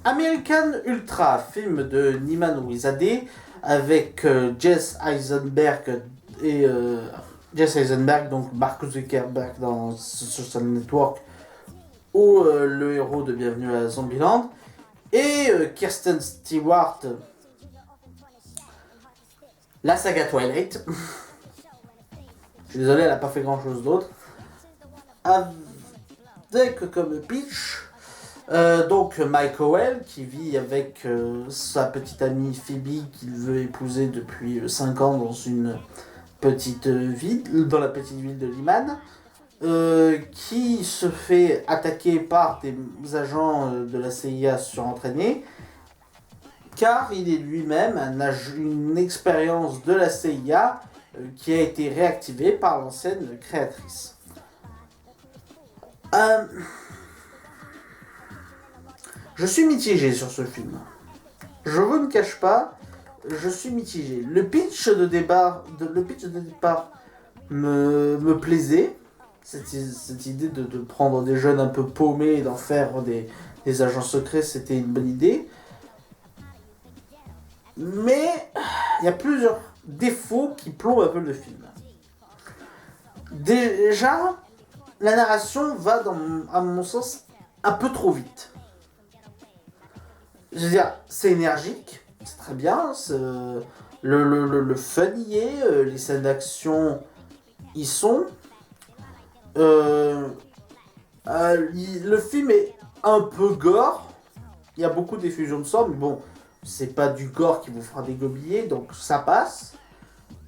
American Ultra, film de Niman Ouizadeh avec et Jesse Eisenberg, donc Mark Zuckerberg dans Social Network, ou le héros de Bienvenue à Zombieland, et Kirsten Stewart, la saga Twilight. Je suis désolé, elle n'a pas fait grand chose d'autre. Avec comme pitch, donc Mike Howell qui vit avec sa petite amie Phoebe qu'il veut épouser depuis 5 ans dans une petite ville, dans la petite ville de Liman, qui se fait attaquer par des agents de la CIA surentraînés, car il est lui-même une expérience de la CIA qui a été réactivée par l'ancienne créatrice. Je suis mitigé sur ce film. Je vous ne cache pas, je suis mitigé. Le pitch de départ me plaisait. Cette idée de prendre des jeunes un peu paumés et d'en faire des agents secrets, c'était une bonne idée. Mais il y a plusieurs défauts qui plombent un peu le film. Déjà, la narration va, à mon sens, un peu trop vite. Je veux dire, c'est énergique, c'est très bien, le fun y est, les scènes d'action y sont. Le film est un peu gore, il y a beaucoup d'effusions de sang, mais bon, c'est pas du gore qui vous fera dégobiller, donc ça passe.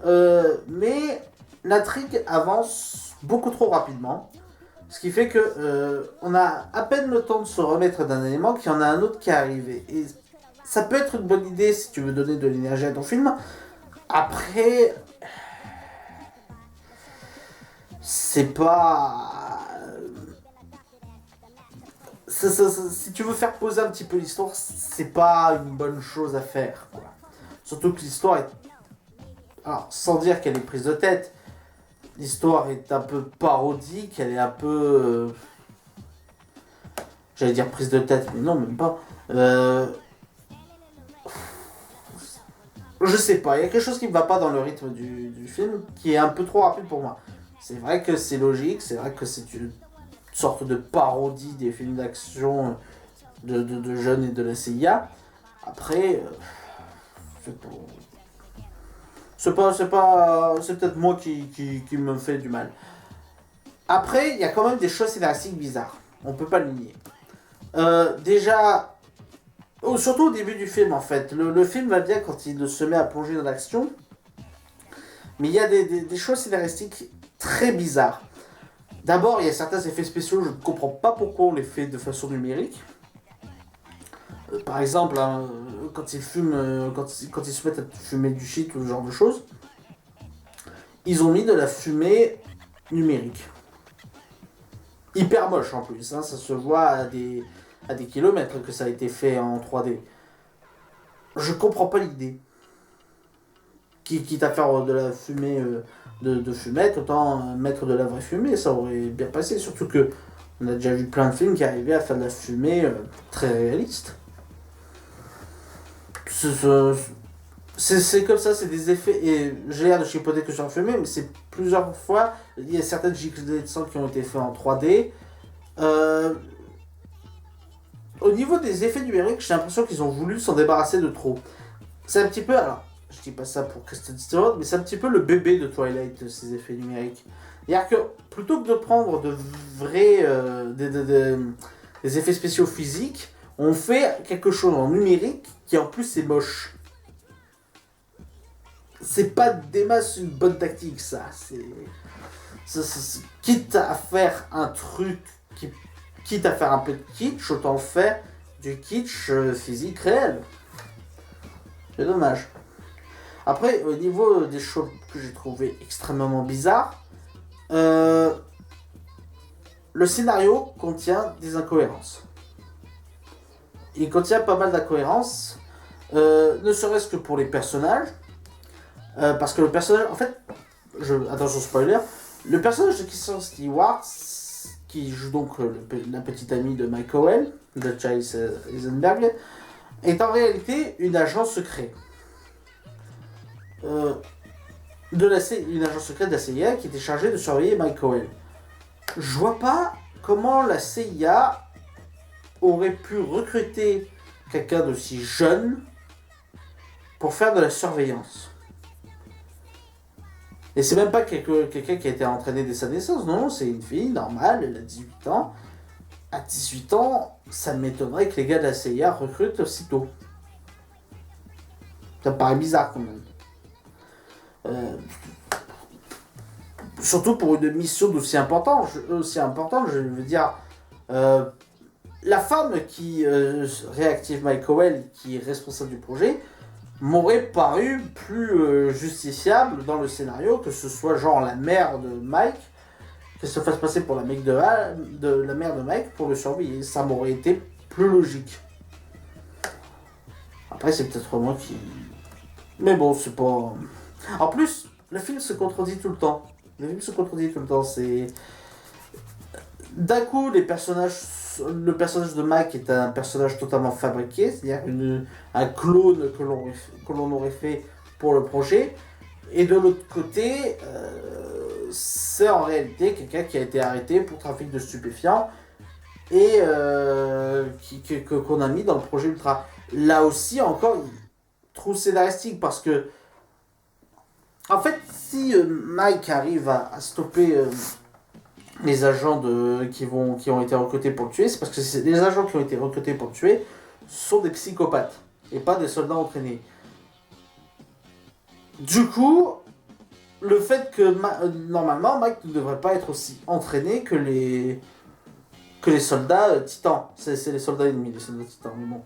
Mais l'intrigue avance beaucoup trop rapidement. Ce qui fait que on a à peine le temps de se remettre d'un élément qu'il y en a un autre qui est arrivé. Et ça peut être une bonne idée si tu veux donner de l'énergie à ton film. Après, c'est pas... si tu veux faire poser un petit peu l'histoire, c'est pas une bonne chose à faire, quoi. Surtout que l'histoire est... Alors, sans dire qu'elle est prise de tête, l'histoire est un peu parodique, elle est un peu... j'allais dire prise de tête, mais non, même pas. Je sais pas, il y a quelque chose qui me va pas dans le rythme du film, qui est un peu trop rapide pour moi. C'est vrai que c'est logique, c'est vrai que c'est une sorte de parodie des films d'action de jeunes et de la CIA. Après, c'est peut-être moi qui me fait du mal. Après, il y a quand même des choses scénaristiques bizarres. On peut pas le nier. Déjà, surtout au début du film en fait. Le film va bien quand il se met à plonger dans l'action. Mais il y a des choses scénaristiques très bizarres. D'abord, il y a certains effets spéciaux, je ne comprends pas pourquoi on les fait de façon numérique. Par exemple, hein, quand ils fument, quand ils se mettent à fumer du shit ou ce genre de choses, ils ont mis de la fumée numérique. Hyper moche en plus, hein, ça se voit à des kilomètres que ça a été fait en 3D. Je comprends pas l'idée. Quitte à faire de la fumée de fumette, autant mettre de la vraie fumée, ça aurait bien passé. Surtout que on a déjà vu plein de films qui arrivaient à faire de la fumée très réaliste. C'est comme ça, c'est des effets, et j'ai l'air de chipoter que sur la fumée, mais c'est plusieurs fois, il y a certaines giclées de sang qui ont été faits en 3D. Au niveau des effets numériques, j'ai l'impression qu'ils ont voulu s'en débarrasser de trop. C'est un petit peu, alors, je dis pas ça pour Kristen Stewart, mais c'est un petit peu le bébé de Twilight, ces effets numériques. C'est-à-dire que plutôt que de prendre de vrais des effets spéciaux physiques, on fait quelque chose en numérique qui en plus est moche. C'est pas des masses une bonne tactique, ça. Quitte à faire un truc, quitte à faire un peu de kitsch, autant faire du kitsch physique réel. C'est dommage. Après, au niveau des choses que j'ai trouvé extrêmement bizarres, le scénario contient des incohérences. Il contient pas mal d'incohérences, ne serait-ce que pour les personnages, parce que le personnage, en fait, attention spoiler, le personnage de Kristen Stewart, qui joue donc la petite amie de Mike Howell, de Chase Eisenberg, est en réalité une agent secrète. Une agence secrète de la CIA qui était chargée de surveiller Mike Howell. Je vois pas comment la CIA aurait pu recruter quelqu'un d'aussi jeune pour faire de la surveillance. Et c'est même pas quelqu'un qui a été entraîné dès sa naissance, non, c'est une fille normale, elle a 18 ans. À 18 ans, ça m'étonnerait que les gars de la CIA recrutent aussitôt. Ça me paraît bizarre quand même. Surtout pour une mission aussi importante, je veux dire, la femme qui réactive Mike Howell, qui est responsable du projet, m'aurait paru plus justifiable dans le scénario, que ce soit genre la mère de Mike, qu'elle se fasse passer pour la mère de Mike pour le surveiller. Ça m'aurait été plus logique. Après, c'est peut-être moi qui... Mais bon, c'est pas... En plus, le film se contredit tout le temps. C'est... D'un coup, le personnage de Mike est un personnage totalement fabriqué, c'est-à-dire un clone que l'on aurait fait pour le projet. Et de l'autre côté, c'est en réalité quelqu'un qui a été arrêté pour trafic de stupéfiants et qu'on a mis dans le projet Ultra. Là aussi, encore, trop scénaristique parce que, en fait, si Mike arrive à stopper les agents qui ont été recrutés pour le tuer, c'est parce que les agents qui ont été recrutés pour le tuer sont des psychopathes et pas des soldats entraînés. Du coup, le fait que normalement Mike ne devrait pas être aussi entraîné que les soldats titans. C'est les soldats ennemis, les soldats titans, mais bon.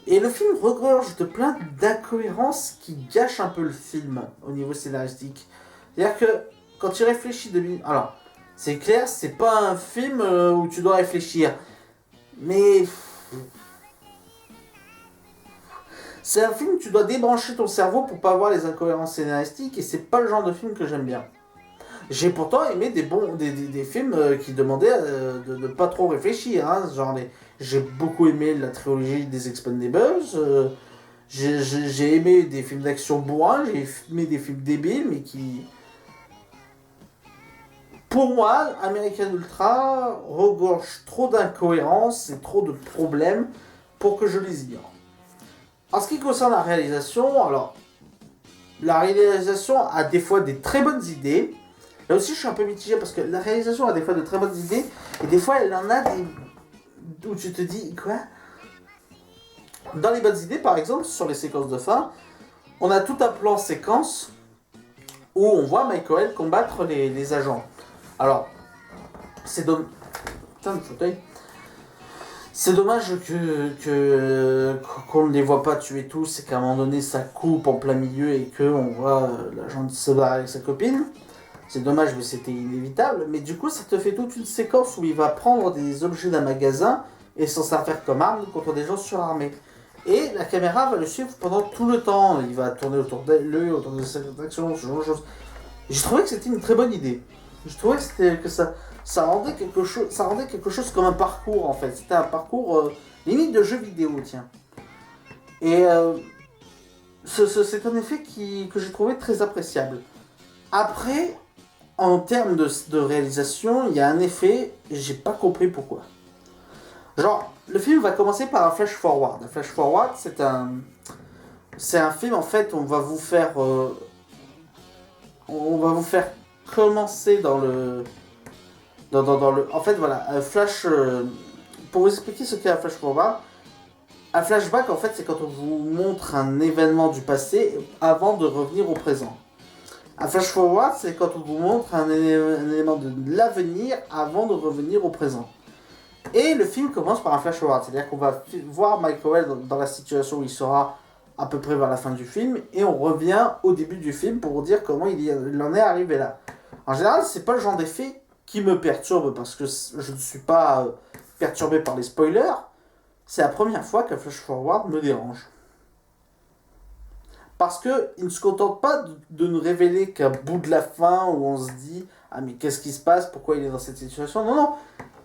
Et le film regorge de plein d'incohérences qui gâchent un peu le film au niveau scénaristique. C'est-à-dire que quand tu réfléchis alors, c'est clair, c'est pas un film où tu dois réfléchir. Mais... c'est un film où tu dois débrancher ton cerveau pour pas voir les incohérences scénaristiques et c'est pas le genre de film que j'aime bien. J'ai pourtant aimé des films qui demandaient de ne pas trop réfléchir. Hein, j'ai beaucoup aimé la trilogie des Expendables. J'ai aimé des films d'action bourrins. J'ai aimé des films débiles, mais qui... Pour moi, American Ultra regorge trop d'incohérences et trop de problèmes pour que je les ignore. En ce qui concerne la réalisation, alors... La réalisation a des fois des très bonnes idées. Là aussi, je suis un peu mitigé parce que la réalisation a des fois de très bonnes idées et des fois, elle en a des où tu te dis quoi. Dans les bonnes idées, par exemple, sur les séquences de fin, on a tout un plan séquence où on voit Mike Howell combattre les agents. Alors, c'est dommage. Putain, le fauteuil. C'est dommage qu'on ne les voit pas tuer tous et qu'à un moment donné ça coupe en plein milieu et qu'on voit l'agent se barrer avec sa copine. C'est dommage, mais c'était inévitable. Mais du coup, ça te fait toute une séquence où il va prendre des objets d'un magasin et s'en servir comme arme contre des gens surarmés. Et la caméra va le suivre pendant tout le temps. Il va tourner autour d'eux, autour de cette action, ce genre de choses. J'ai trouvé que c'était une très bonne idée. Je trouvais que ça rendait quelque chose comme un parcours en fait. C'était un parcours limite de jeu vidéo, tiens. Et c'est un effet que j'ai trouvé très appréciable. Après, en termes de réalisation, il y a un effet, j'ai pas compris pourquoi. Genre, le film va commencer par un flash forward. Un flash forward, c'est un film en fait, on va vous faire commencer dans le en fait voilà, un flash pour vous expliquer ce qu'est un flash forward. Un flashback en fait, c'est quand on vous montre un événement du passé avant de revenir au présent. Un flash forward, c'est quand on vous montre un élément de l'avenir avant de revenir au présent. Et le film commence par un flash forward, c'est-à-dire qu'on va voir Mike Howell dans la situation où il sera à peu près vers la fin du film, et on revient au début du film pour vous dire comment il en est arrivé là. En général, c'est pas le genre d'effet qui me perturbe, parce que je ne suis pas perturbé par les spoilers. C'est la première fois qu'un flash forward me dérange. Parce qu'il ne se contente pas de nous révéler qu'un bout de la fin où on se dit « Ah mais qu'est-ce qui se passe? Pourquoi il est dans cette situation ?» Non, non.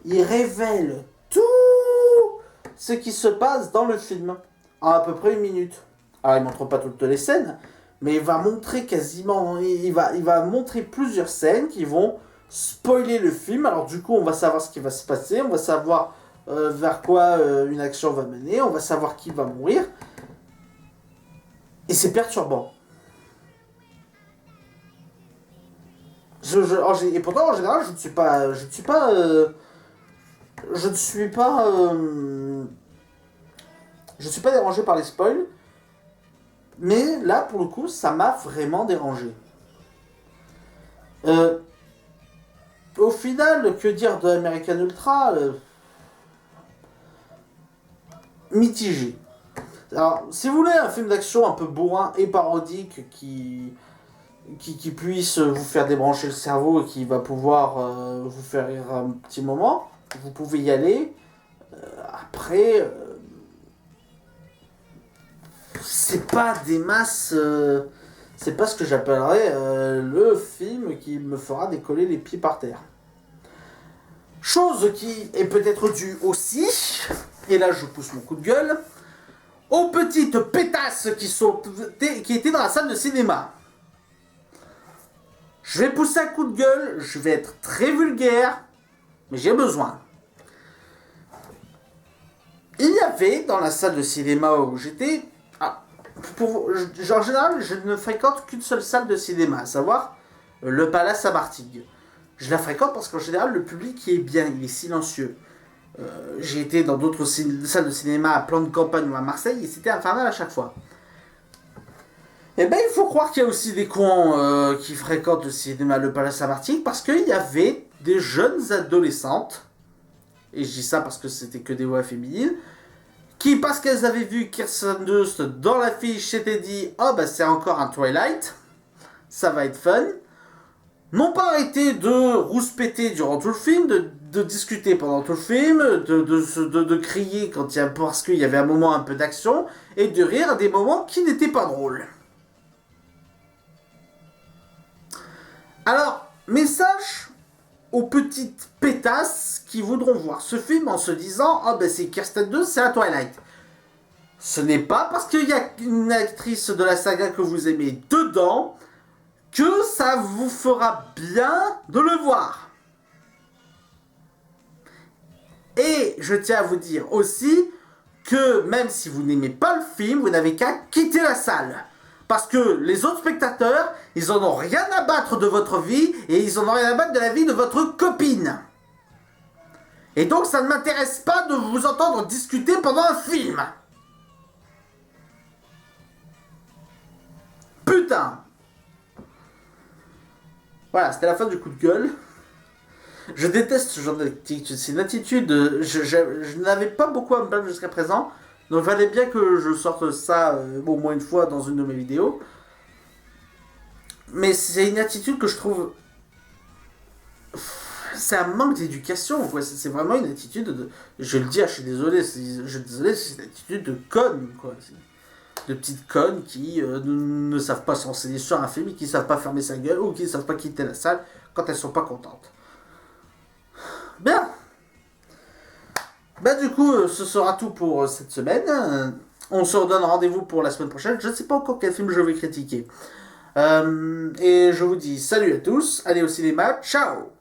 il révèle tout ce qui se passe dans le film en à peu près 1 minute. Alors il montre pas toutes les scènes, mais il va montrer quasiment, il va montrer plusieurs scènes qui vont spoiler le film. Alors du coup on va savoir ce qui va se passer, on va savoir vers quoi une action va mener, on va savoir qui va mourir. Et c'est perturbant. Et pourtant en général je ne suis pas, je ne suis pas dérangé par les spoils, mais là pour le coup ça m'a vraiment dérangé. Au final, que dire de American Ultra, mitigé. Alors, si vous voulez un film d'action un peu bourrin et parodique qui puisse vous faire débrancher le cerveau et qui va pouvoir vous faire rire un petit moment, vous pouvez y aller. Après, c'est pas des masses. C'est pas ce que j'appellerais le film qui me fera décoller les pieds par terre. Chose qui est peut-être due aussi, et là je pousse mon coup de gueule, aux petites pétasses qui étaient dans la salle de cinéma. Je vais pousser un coup de gueule, je vais être très vulgaire, mais j'ai besoin. Il y avait dans la salle de cinéma où j'étais, en général, je ne fréquente qu'une seule salle de cinéma, à savoir le Palace à Martigues. Je la fréquente parce qu'en général, le public est bien, il est silencieux. J'ai été dans d'autres salles de cinéma à Plan de Campagne ou à Marseille et c'était infernal à chaque fois. Et ben, il faut croire qu'il y a aussi des cons qui fréquentent le cinéma Le Palace à Martigues parce qu'il y avait des jeunes adolescentes, et je dis ça parce que c'était que des voix féminines, qui, parce qu'elles avaient vu Kirsten Dunst dans l'affiche, s'étaient dit « Oh, bah c'est encore un Twilight, ça va être fun », n'ont pas arrêté de rouspéter durant tout le film, de discuter pendant tout le film, de crier parce qu'il y avait un moment un peu d'action, et de rire à des moments qui n'étaient pas drôles. Alors, message aux petites pétasses qui voudront voir ce film en se disant « Ah ben c'est Kirsten Dunst, c'est un Twilight ». Ce n'est pas parce qu'il y a une actrice de la saga que vous aimez dedans que ça vous fera bien de le voir. Et je tiens à vous dire aussi que même si vous n'aimez pas le film, vous n'avez qu'à quitter la salle. Parce que les autres spectateurs, ils en ont rien à battre de votre vie et ils en ont rien à battre de la vie de votre copine. Et donc ça ne m'intéresse pas de vous entendre discuter pendant un film. Putain. Voilà, c'était la fin du coup de gueule. Je déteste ce genre d'attitude. C'est une attitude. Je n'avais pas beaucoup à me plaindre jusqu'à présent. Donc il fallait bien que je sorte ça au moins une fois dans une de mes vidéos. Mais c'est une attitude que je trouve. C'est un manque d'éducation, quoi. C'est vraiment une attitude de. Je le dis, je suis désolé. C'est une attitude de conne, quoi. De petites connes qui ne savent pas s'enseigner sur un film, et qui ne savent pas fermer sa gueule ou qui ne savent pas quitter la salle quand elles sont pas contentes. Bien. Ben du coup, ce sera tout pour cette semaine. On se redonne rendez-vous pour la semaine prochaine. Je ne sais pas encore quel film je vais critiquer. Et je vous dis salut à tous, allez au cinéma, ciao.